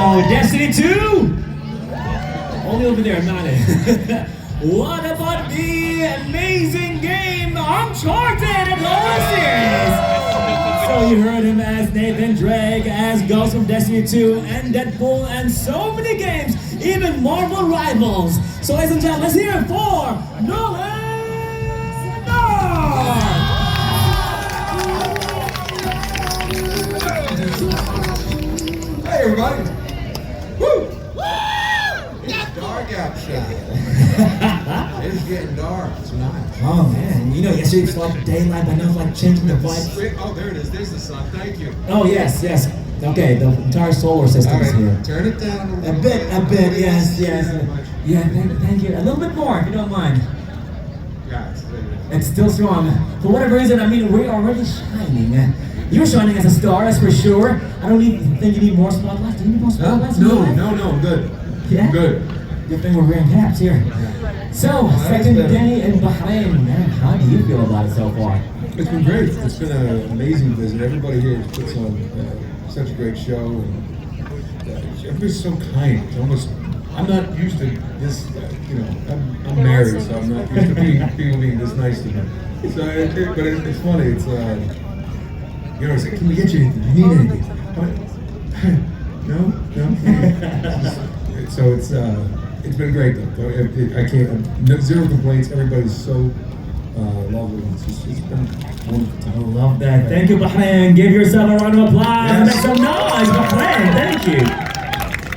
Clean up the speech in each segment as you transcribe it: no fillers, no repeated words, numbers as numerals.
Destiny 2? Only over there, not it. What about the amazing game Uncharted and Nolan series? So you heard him as Nathan Drake, as Ghost from Destiny 2 and Deadpool and so many games, even Marvel Rivals. So ladies and gentlemen, let's hear it for Nolan! Hey everybody! Woo! It's dark outside. It's getting dark. It's nice. Oh man, you know yesterday it's like daylight, but now it's like changing the vibe. Oh, there it is. There's the sun. Thank you. Oh yes. Okay, the entire solar system All is right, here. turn it down A bit, yes. Yeah, thank you. A little bit more, if you don't mind. Yeah, It's still strong. For whatever reason, I mean, we're already shining. You're shining as a star, that's for sure. I don't even think you need more spotlights. Do you need more spotlights? No, I'm good. Yeah? I'm good. Good thing we're wearing caps here. So, second day in Bahrain, man. How do you feel about it so far? It's been great. It's been an amazing visit. Everybody here puts on such a great show, and everybody's so kind. It's almost, I'm not used to this. I'm married, so I'm not used to people being this nice to me. So, but it's funny. It's it's like, can we get you anything? Do you need anything? No. So it's been great though. I can't. Zero complaints. Everybody's so lovely. It's been wonderful. I love that. Thank you, Bahrain. Give yourself a round of applause. Yes. Make some noise, Bahrain. Thank you.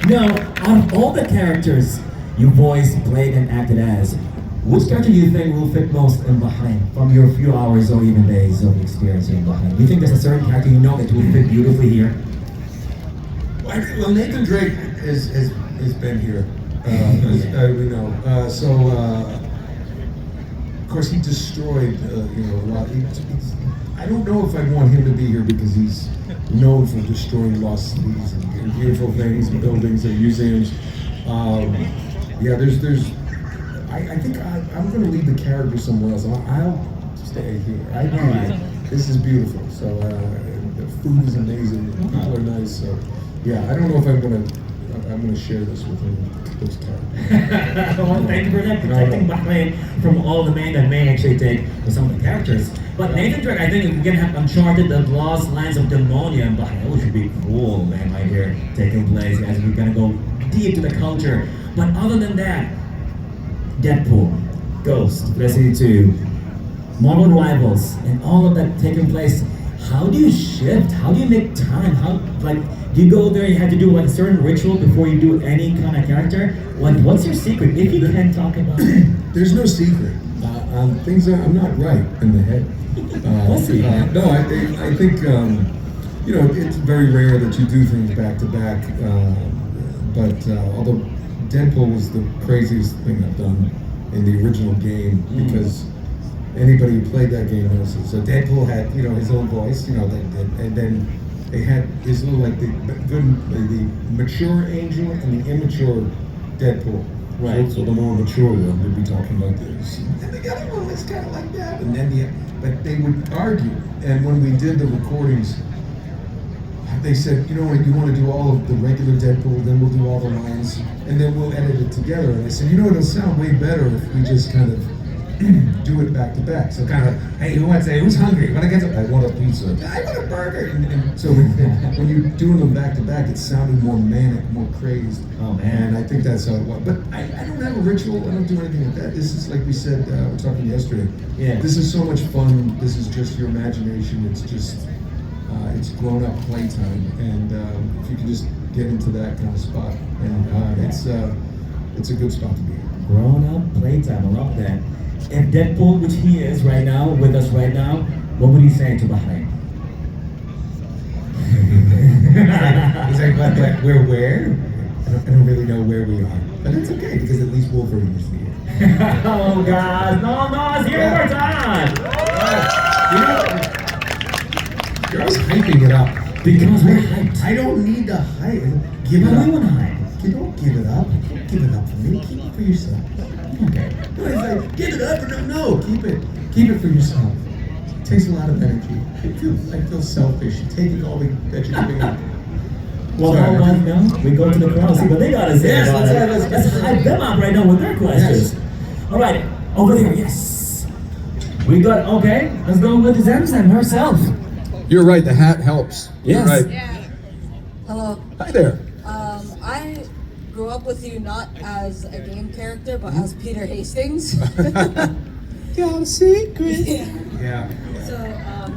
Now, out of all the characters you voiced, played, and acted as, which character do you think will fit most in Bahrain from your few hours or even days of experience in Bahrain? Do you think there's a certain character you know that will fit beautifully here? Well, Nathan Drake has been here. We know. Of course, he destroyed a lot. I don't know if I'd want him to be here because he's known for destroying lost cities and beautiful things and buildings and museums. I think I'm going to leave the character somewhere else. I'll stay here. This is beautiful. So the food is amazing. People are nice. So yeah, I don't know if I'm going to share this with those characters. Well, thank you for that, protecting Bahrain from all the men that may actually take with some of the characters. But Nathan Drake, I think we're gonna have Uncharted, the Lost Lands of Demonia in Bahrain, which would be cool, man, right here, taking place as we're gonna go deep to the culture. But other than that, Deadpool, Ghost, Destiny 2, Marvel Rivals, and all of that taking place, how do you shift? How do you make time? Do you go there and you have to do like a certain ritual before you do any kind of character? What's your secret, if you can talk about it? There's no secret. Things I'm not right in the head. We'll see. No, I think it's very rare that you do things back to back. But although Deadpool was the craziest thing I've done in the original game, because anybody who played that game knows it. So Deadpool had his own voice, and then they had his little the mature Angel and the immature Deadpool. Right. So the more mature one would be talking like this, and the other one was kind of like that, and then but they would argue. And when we did the recordings, they said, you want to do all of the regular Deadpool, then we'll do all the lines, and then we'll edit it together. And I said, it'll sound way better if we just kind of do it back to back. So kind of, hey, who's hungry? When I get to, I want a pizza. I want a burger. And so when you're doing them back to back, it sounded more manic, more crazed. Oh man! And I think that's how it was. But I don't have a ritual. I don't do anything like that. This is like we said. We were talking yesterday. Yeah. This is so much fun. This is just your imagination. It's just it's grown-up playtime, and if you can just get into that kind of spot, and it's a good spot to be in. Grown-up playtime. I love that. And Deadpool, which he is right now, with us right now, what would he say to Bahrain? He's like, but we're where? I don't really know where we are. But it's okay, because at least Wolverine is here. Oh, guys. No, it's here one more time. You're always hyping it up. Because we're hyped. I don't need to hype. Give it But up. we want to hype. You don't give it up. Give it up for me. Keep it for yourself. Okay. No, it's like, give it up or no. Keep it for yourself. It takes a lot of energy. It feels selfish. You're taking all that you're giving up. Well, Sorry. hold on now. We go to the crowd, see what they got to say Yes, about let's- it. Let's hype them up right now with their questions. All right, over there, yes. We got, okay, let's go with Zamzam herself. You're right. The hat helps. Yes. You're right. Hello. Hi there. I grew up with you not as a game character, but as Peter Hastings. Got a secret. Yeah. Yeah. So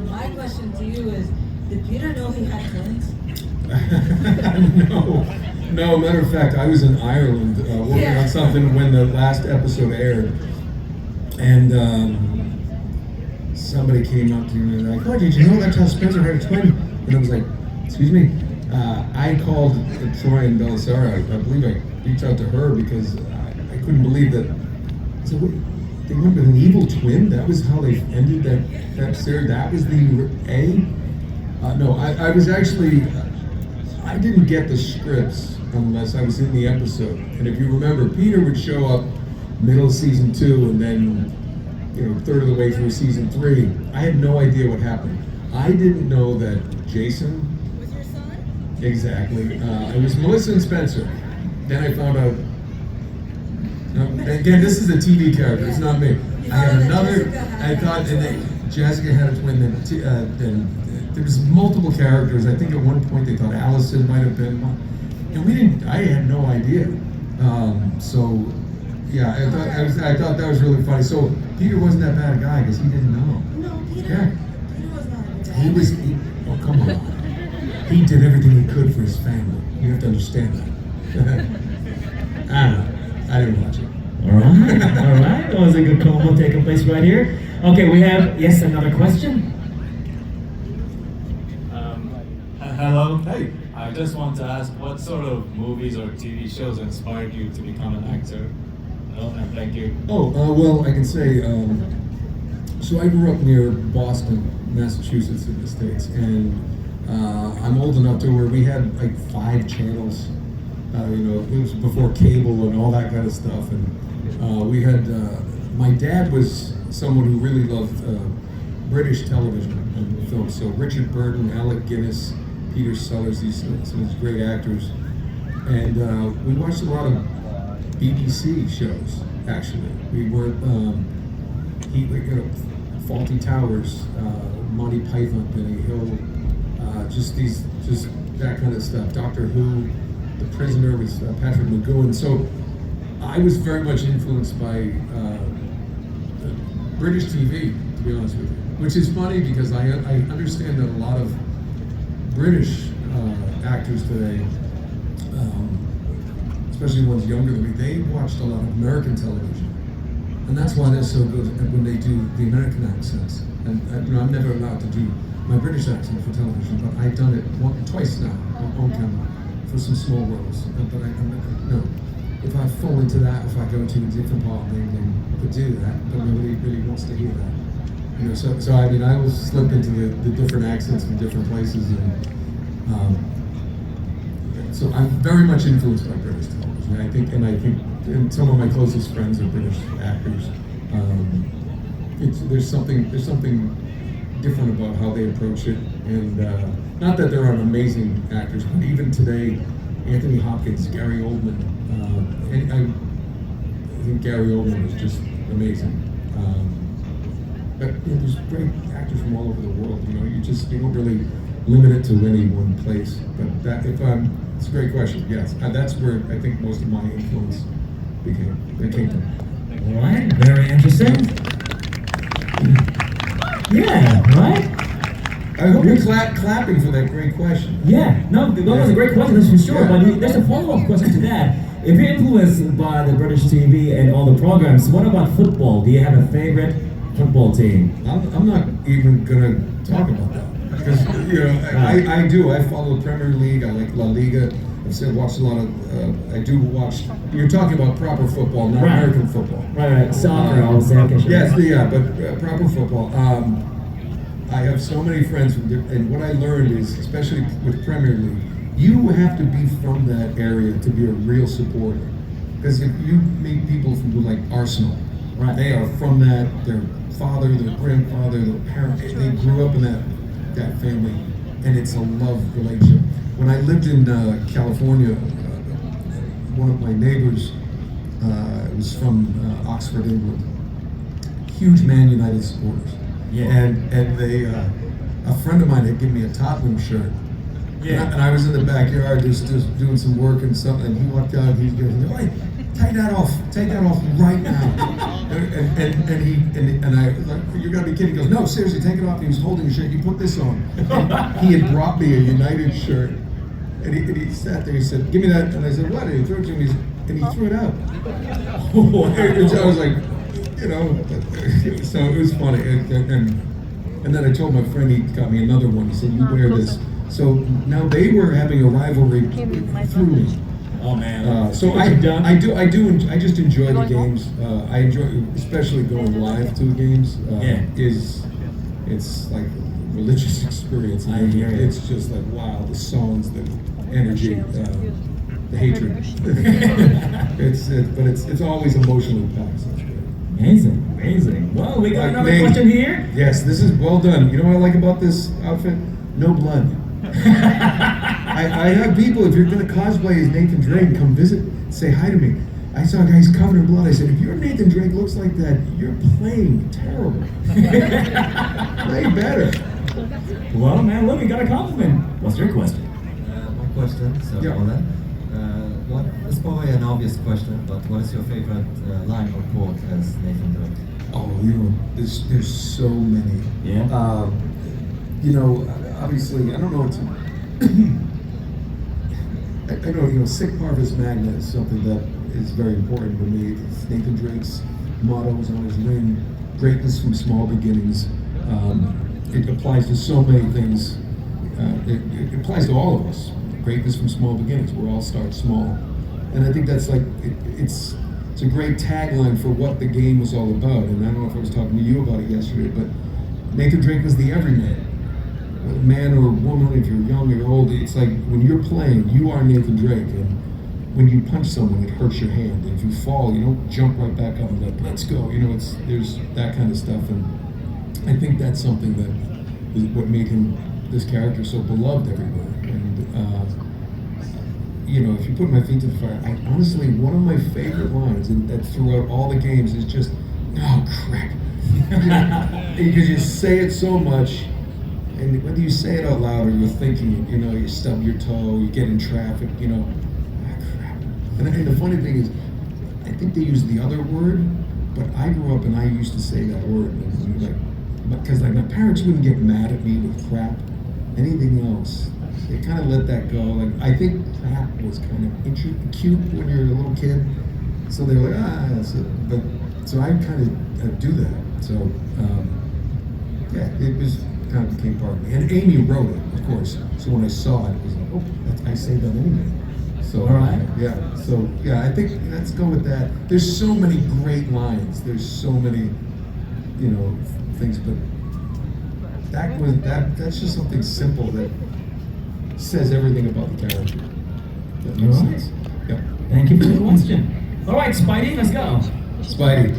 my question to you is, did Peter know he had twins? No. Matter of fact, I was in Ireland working Yeah. on something when the last episode aired, and somebody came up to me and like, "Oh, did you know that Spencer had a twin?" And I was like, "Excuse me." I called Troy and Belisara. I believe I reached out to her because I couldn't believe that. So wait, they went with an evil twin. That was how they ended that series. That was the A. No, I was actually. I didn't get the scripts unless I was in the episode. And if you remember, Peter would show up middle of season 2 and then, third of the way through season 3. I had no idea what happened. I didn't know that Jason. Was your son? Exactly. It was Melissa and Spencer. Then I found out. No, again, this is a TV character. It's not me. I had another. I thought, and then Jessica had a twin. Then there was multiple characters. I think at one point they thought Allison might have been one. And we didn't. I had no idea. So, yeah, I thought that was really funny. So Peter wasn't that bad a guy because he didn't know. No, Peter. Yeah. Peter was not a good He was. Oh, come on. He did everything he could for his family. You have to understand that. I don't know. I didn't watch it. All right. That was a good combo taking place right here. Okay, we have, yes, another question. Hello. Hey. I just want to ask, what sort of movies or TV shows inspired you to become an actor? Oh, and thank you. Well, I can say, so I grew up near Boston, Massachusetts in the States, and I'm old enough to where we had like 5 channels. It was before cable and all that kind of stuff, and we had, my dad was someone who really loved British television and film, so Richard Burton, Alec Guinness, Peter Sellers, some of these great actors, and we watched a lot of BBC shows. Actually, we were Faulty Towers, Monty Python, Benny Hill, just that kind of stuff. Doctor Who, The Prisoner with Patrick McGowan. So I was very much influenced by British TV, to be honest with you, which is funny because I understand that a lot of British actors today, especially ones younger than me, they watched a lot of American television. And that's why they're so good when they do the American accents. And I'm never allowed to do my British accent for television, but I've done it twice now on camera for some small roles. But no, if I fall into that, if I go to a different part of England, I could do that, but nobody really wants to hear that. So I mean, I will slip into the different accents from different places, and so I'm very much influenced by British television. I think, and some of my closest friends are British actors. There's something different about how they approach it, and not that there aren't amazing actors, but even today, Anthony Hopkins, Gary Oldman, and I think Gary Oldman is just amazing. But there's great actors from all over the world. You don't really limit it to any one place. But it's a great question. Yes, that's where I think most of my influence came from. All right, very interesting. Yeah, right? I hope you're clapping for that great question. Yeah, no, that was a great question, that's for sure. Yeah. But there's a follow-up question to that. If you're influenced by the British TV and all the programs, what about football? Do you have a favorite football team? I'm not even gonna talk about that because I do. I follow the Premier League. I like La Liga. I've watched a lot of. I do watch. You're talking about proper football, not Right. American football. Right, soccer, I would say. Okay, sure. Yes, but proper football. I have so many friends, and what I learned is, especially with Premier League, you have to be from that area to be a real supporter. Because if you meet people who like Arsenal, Right. they are from that. Their father, their grandfather, their parents, they grew up in that family, and it's a love relationship. when I lived in California, one of my neighbors was from Oxford, England. Huge Man United supporters. Yeah. And they, a friend of mine had given me a Tottenham shirt. Yeah. And I was in the backyard just doing some work and something, and he walked out and he goes, "Hey, take that off right now." and I was like, "You're gonna be kidding." He goes, "No, seriously, take it off." And he was holding a shirt. He put this on. He had brought me a United shirt, and he sat there. He said, "Give me that." And I said, "What?" And he threw it to me, and he threw it out. And so I was like, you know, so it was funny. And then I told my friend, he got me another one. He said, "You wear this." So now they were having a rivalry through me. Oh man. So I just enjoy the games. I enjoy, especially going live to the games. Yeah. It's like a religious experience. I hear you. It's just like, wow, the songs, the energy, the hatred. But it's always emotionally packed. So it's great. Amazing. Well, we got another Nate, question here. Yes, this is well done. You know what I like about this outfit? No blood. I have people, if you're going to cosplay as Nathan Drake, come visit, say hi to me. I saw guys covered in blood. I said, if your Nathan Drake looks like that, you're playing terrible. Play better. Well, man, look, we got a compliment. What's your question? My question, so Yeah. Nolan, it's probably an obvious question, but what is your favorite line or quote as Nathan Drake? Oh, you know, there's so many. Yeah. You know, obviously, I don't know. I know, you know, Sic Parvis Magna is something that is very important to me. It's Nathan Drake's motto is on his ring: greatness from small beginnings. It applies to so many things. It applies to all of us. Greatness from small beginnings. We all start small, and I think that's like it's a great tagline for what the game was all about. And I don't know if I was talking to you about it yesterday, but Nathan Drake was the everyman. Man or woman, if you're young or old, it's like when you're playing, you are Nathan Drake, and when you punch someone, it hurts your hand. And if you fall, you don't jump right back up and like, let's go. You know, there's that kind of stuff, and I think that's something that is what made him, this character, so beloved everywhere. And you know, if you put my feet to the fire, honestly, one of my favorite lines, and that throughout all the games, is just, "Oh crap," because you say it so much. And whether you say it out loud or you're thinking it, you know, you stub your toe, you get in traffic, you know, crap. And the funny thing is, I think they use the other word, but I grew up and I used to say that word. And like, because like my parents wouldn't get mad at me with crap. Anything else, they kind of let that go. Like I think crap was kind of cute when you're a little kid, so they were like, so I kind of do that. So yeah, it was. Kind of became part of me. And Amy wrote it, of course. So when I saw it, it was like, oh, I say that anyway. So, all right. Yeah. So, yeah, I think let's go with that. There's so many great lines. There's so many, you know, things. But that's just something simple that says everything about the character. That makes All right. sense. Yep. Thank you for the question. All right, Spidey, let's go. Spidey.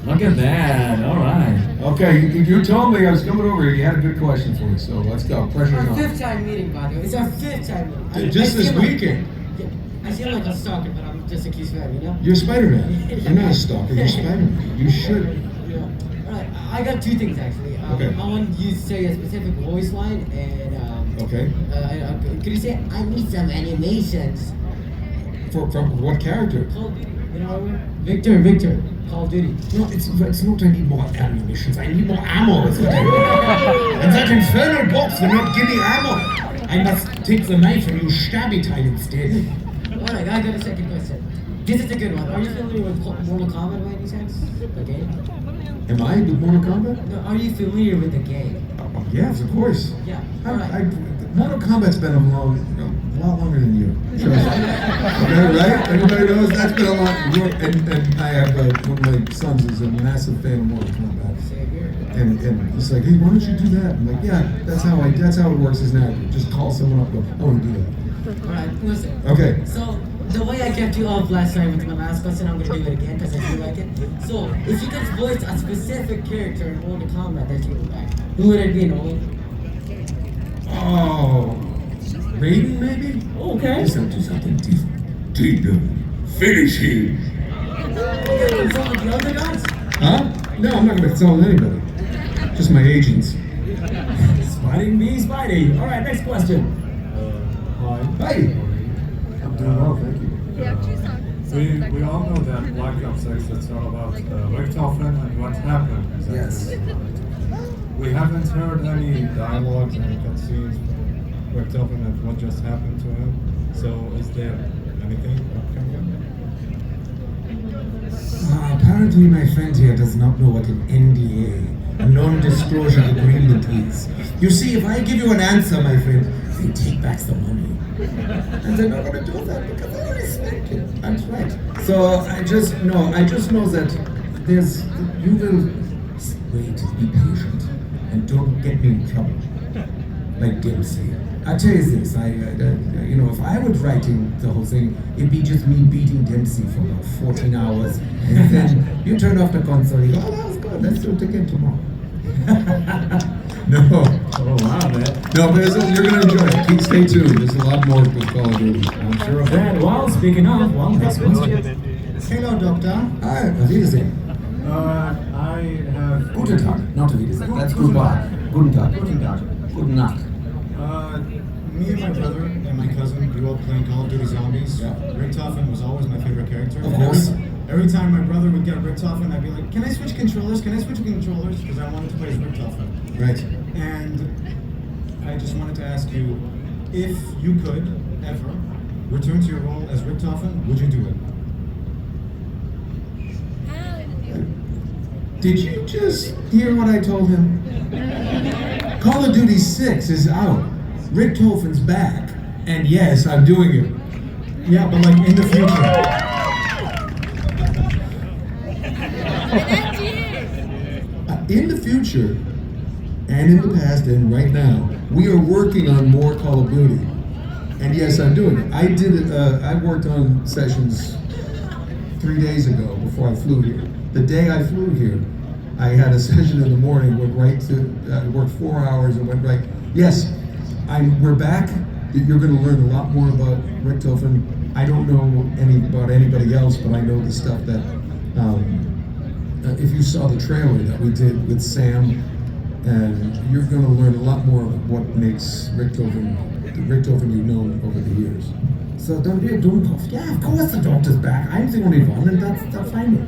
Look at that. All right. Okay, you told me I was coming over here. You had a good question for me, so let's go. Pressure's Our on. fifth time meeting, by the way. It's our fifth time meeting. Just I this seem like- weekend. Yeah, I seem like a stalker, but I'm just a cute fan, you know? You're Spider-Man. You're not a stalker. You're Spider-Man. You should. Yeah. Alright, I got two things actually. Okay. I want you to say a specific voice line and Okay. could you say, I need some animations? From what character? Call of Duty. You know what I mean? Victor. Call of Duty. No, it's not I need more ammunitions. I need more ammo. It's what I need. And that infernal box will not give me ammo. I must take the knife and use stabby time instead. Alright, I got a second question. This is a good one. Are you familiar with Mortal Kombat by any chance? The game? Am I with Mortal Kombat? No, are you familiar with the game? Yes, of course. Yeah. Alright. Mortal Kombat's been a lot longer than you. Trust me. Okay, right? Everybody knows that's been a lot. And I have one of my sons is a massive fan of Mortal Kombat. Same here. And he's like, hey, why don't you do that? I'm like, yeah, that's how it works as an actor. Just call someone up and go, I want to do that. Alright, listen. Okay. So, the way I kept you off last time with my last question, I'm gonna do it again because I feel like it. So, if you could voice a specific character in Mortal Kombat that you would like, who would it be, Nolan? Oh, Raiden, maybe? Okay. Let's not do something Tina, finish him. Some of the other guys? Huh? No, I'm not going to consult anybody. Just my agents. Spidey me, Spidey. All right, next question. Hi. Hi. I'm doing well, thank you. We all know that Black Ops 6 is all about Richthofen and what happened. Yes. We haven't heard any dialogues, any cutscenes from Richthofen and what just happened to him. So is there anything upcoming? Apparently my friend here does not know what an NDA, a non-disclosure agreement is. You see, if I give you an answer, my friend, they take back the money. And they're not going to do that because I respect it. That's right. So I just know that you will wait, be patient, and don't get me in trouble. Like Dempsey. I tell you this, if I was writing the whole thing, it'd be just me beating Dempsey for about 14 hours, and then you turn off the console, you go, oh, that was good, let's do it again tomorrow. No. Oh, wow, man. No, but you're going to enjoy it. Keep stay tuned. There's a lot more with Call of Duty. I'm sure of that. Well, speaking of, next question. Hello, Doctor. Hi, auf Wiedersehen. I have... Guten Tag, not auf Wiedersehen. That's goodbye. Guten Tag. Guten Tag. Guten Nacht. Me and my brother and my cousin grew up playing Call of Duty Zombies. Yeah. Richthofen was always my favorite character. Of course. Every time my brother would get Richthofen, I'd be like, can I switch controllers? Can I switch controllers? Because I wanted to play as Richthofen. Right. And I just wanted to ask you, if you could ever return to your role as Richthofen, would you do it? Did you just hear what I told him? Call of Duty 6 is out. Richthofen's back. And yes, I'm doing it. Yeah, but like in the future. In the future, and in the past, and right now, we are working on more Call of Duty. And yes, I'm doing it. I did it. I worked on sessions 3 days ago before I flew here. The day I flew here, I had a session in the morning. Went right to worked 4 hours and went right. Yes, we're back. You're going to learn a lot more about Richthofen. I don't know about anybody else, but I know the stuff that. If you saw the trailer that we did with Sam, and you're going to learn a lot more of what makes Richthofen, the Richthofen you've known over the years. So don't be a Dummkopf. Yeah, of course the doctor's back. I'm the only one, and that's fine.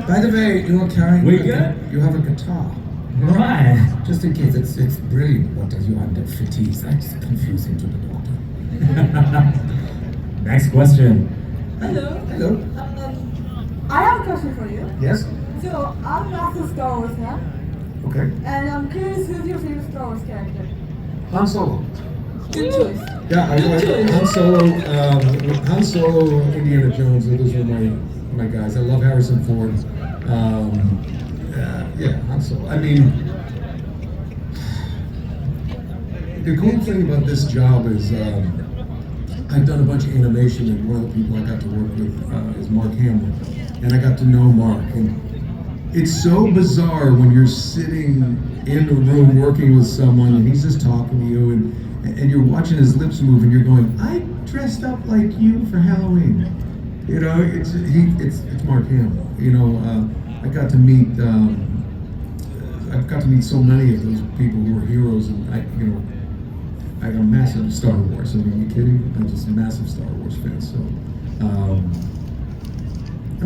By the way, you're carrying. We good? You have a guitar. Right. Just in case, it's brilliant. What are you under fatigues? That's confusing to the doctor. Next question. Hello. Hello. I have a question for you. Yes. So, I'm massive Star Wars fan, Okay. and I'm curious who's your favorite Star Wars character? Han Solo. Good choice. Yeah, I like Han Solo, Indiana Jones. Those were my guys. I love Harrison Ford. Yeah, Han Solo. I mean, the cool thing about this job is I've done a bunch of animation, and one of the people I got to work with is Mark Hamill, and I got to know Mark. And it's so bizarre when you're sitting in a room working with someone, and he's just talking to you, and you're watching his lips move, and you're going, "I dressed up like you for Halloween." You know, it's Mark Hamill. You know, I got to meet. I've got to meet so many of those people who are heroes, and I'm a massive Star Wars. I mean, are you kidding? I'm just a massive Star Wars fan. So,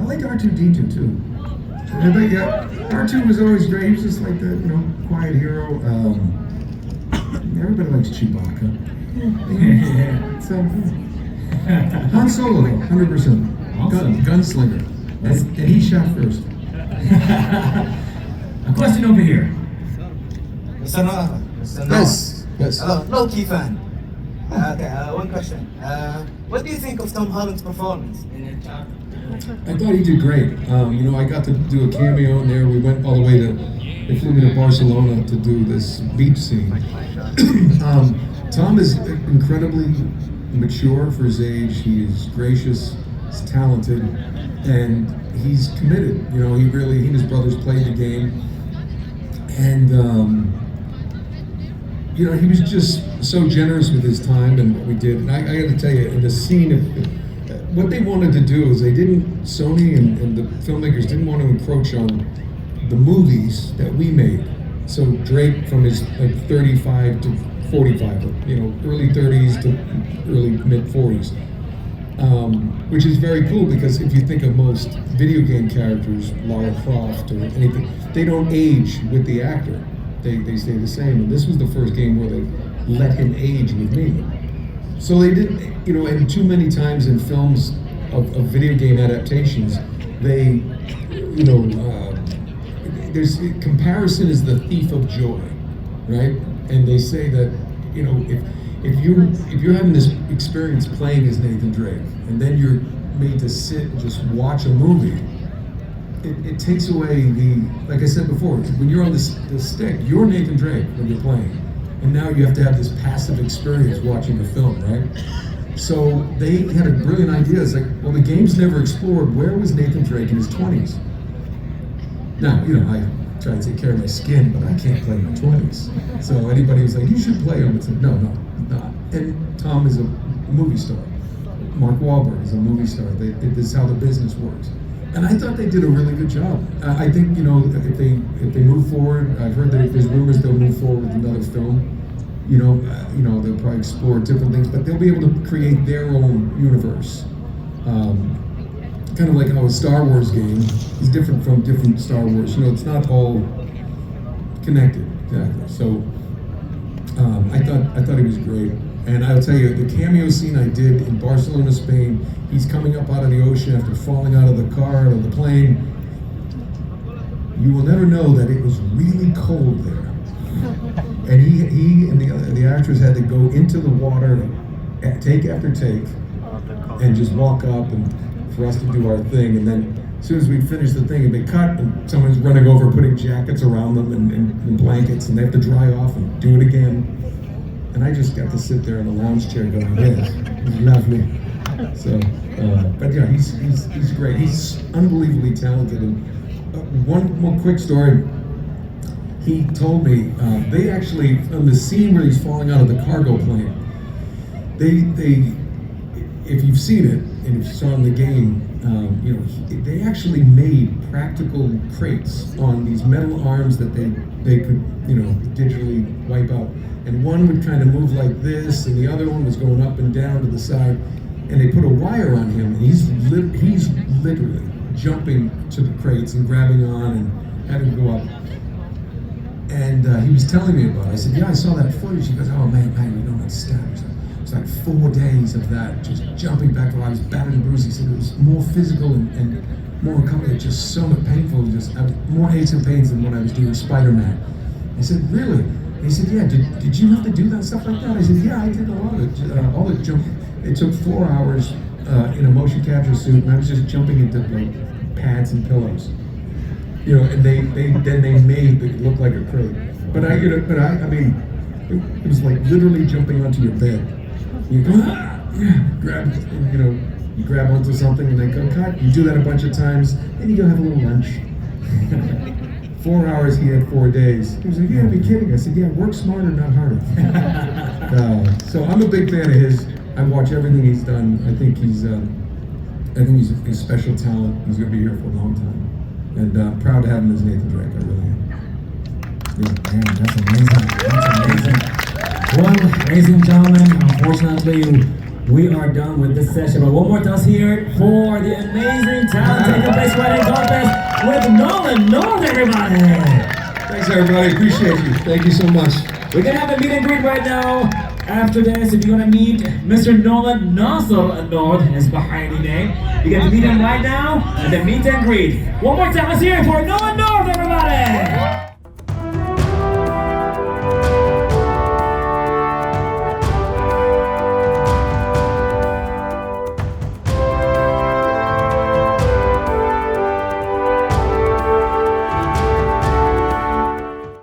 I like R2-D2 too. But yeah, R2 was always great. He was just like the quiet hero. Everybody likes Chewbacca. So Han Solo, 100%. Awesome. Gunslinger, and he shot first. A question over here. Mr. Nolan. Mr. Nolan. Yes. Hello, Loki fan. One question. What do you think of Tom Holland's performance in Uncharted? I thought he did great. I got to do a cameo in there. We went all the way they flew me to Barcelona to do this beach scene. Tom is incredibly mature for his age. He is gracious, he's talented, and he's committed. He and his brothers played the game. And, you know, he was just so generous with his time and what we did. And I got to tell you, in the scene of what they wanted to do is Sony and the filmmakers didn't want to encroach on the movies that we made. So Drake from his like 35 to 45, you know, early 30s to early mid 40s. Which is very cool because if you think of most video game characters, Lara Croft or anything, they don't age with the actor. They stay the same. And this was the first game where they let him age with me. So they didn't, you know, and too many times in films of video game adaptations, they, you know, comparison is the thief of joy, right? And they say that, you know, if you're having this experience playing as Nathan Drake, and then you're made to sit and just watch a movie, it takes away like I said before, when you're on the stick, you're Nathan Drake when you're playing, and now you have to have this passive experience watching the film, right? So they had a brilliant idea. It's like, well, the game's never explored where was Nathan Drake in his 20s. Now, you know, I try to take care of my skin, but I can't play in my 20s. So anybody who's like, you should play him, it's like, no, not. And Tom is a movie star. Mark Wahlberg is a movie star. This is how the business works. And I thought they did a really good job. I think, you know, if they move forward, I've heard that if there's rumors they'll move forward with another film, you know, they'll probably explore different things, but they'll be able to create their own universe. Kind of like how a Star Wars game is different from different Star Wars. You know, it's not all connected, exactly. So I thought he was great. And I'll tell you, the cameo scene I did in Barcelona, Spain, he's coming up out of the ocean after falling out of the car or the plane. You will never know that it was really cold there. And he and the actors had to go into the water, take after take, and just walk up and for us to do our thing. And then as soon as we finished the thing, they cut, and someone's running over, putting jackets around them and blankets, and they have to dry off and do it again. And I just got to sit there in a lounge chair going, yes, it was lovely. So, but yeah, he's great. He's unbelievably talented. And one more quick story. He told me, they actually, on the scene where he's falling out of the cargo plane, they if you've seen it, and if you saw in the game, you know, they actually made practical crates on these metal arms that they could, you know, digitally wipe out. And one would kind of move like this, and the other one was going up and down to the side. And they put a wire on him, and he's literally jumping to the crates and grabbing on and having to go up. And he was telling me about it. I said, yeah, I saw that footage. He goes, oh man, you don't understand. It's like 4 days of that, just jumping back while I was battered and bruised. He said it was more physical and more uncomfortable, just so much painful, just more aches and pains than when I was doing Spider-Man. I said, really? And he said, yeah, did you have to do that stuff like that? I said, yeah, I did a lot of it, all the jump. It took 4 hours in a motion capture suit, and I was just jumping into like pads and pillows. You know, and they made it look like a crate. But I mean, it was like literally jumping onto your bed. You go, grab, you know, you grab onto something and they go, cut. You do that a bunch of times, and you go have a little lunch. 4 hours, he had 4 days. He was like, you gotta be kidding. I said, yeah, work smarter, not harder. So I'm a big fan of his. I watch everything he's done. I think he's a special talent. He's gonna be here for a long time. And proud to have him as Nathan Drake, I really am. Yeah, man, that's amazing. That's amazing. Well, ladies and gentlemen, unfortunately, we are done with this session. But one more time here for the amazing talent taking place right in Comfest with Nolan. Nolan, everybody! Thanks, everybody. Appreciate you. Thank you so much. We're gonna have a meet and greet right now. After this, if you want to meet Mr. Nolan Nasser Nord, his Bahraini name, you get to meet him right now at the meet and greet. One more time, let's hear it for Nolan Nord, everybody!